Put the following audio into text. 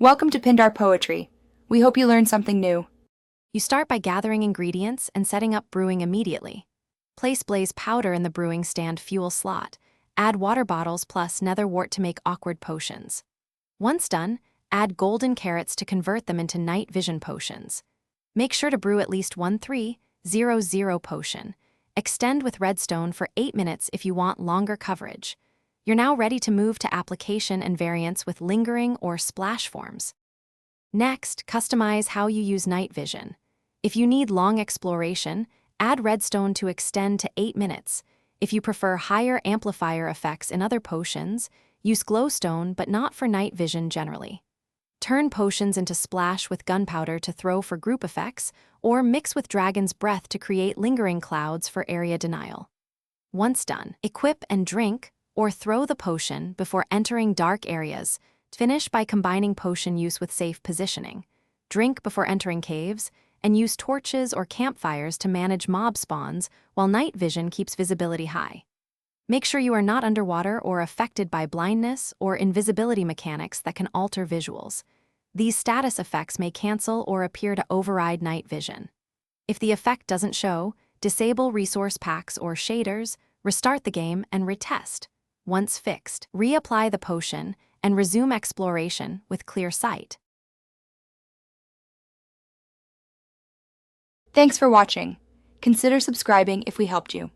Welcome to Pindar Poetry. We hope you learned something new. You start by gathering ingredients and setting up brewing immediately. Place blaze powder in the brewing stand fuel slot. Add water bottles plus nether wart to make awkward potions. Once done, add golden carrots to convert them into night vision potions. Make sure to brew at least 1300 potion. Extend with redstone for 8 minutes if you want longer coverage. You're now ready to move to application and variants with lingering or splash forms. Next, customize how you use night vision. If you need long exploration, add redstone to extend to 8 minutes. If you prefer higher amplifier effects in other potions, use glowstone but not for night vision generally. Turn potions into splash with gunpowder to throw for group effects, or mix with dragon's breath to create lingering clouds for area denial. Once done, equip and drink, or throw the potion before entering dark areas. Finish by combining potion use with safe positioning. Drink before entering caves, and use torches or campfires to manage mob spawns while night vision keeps visibility high. Make sure you are not underwater or affected by blindness or invisibility mechanics that can alter visuals. These status effects may cancel or appear to override night vision. If the effect doesn't show, disable resource packs or shaders, restart the game, and retest. Once fixed, reapply the potion and resume exploration with clear sight. Thanks for watching. Consider subscribing if we helped you.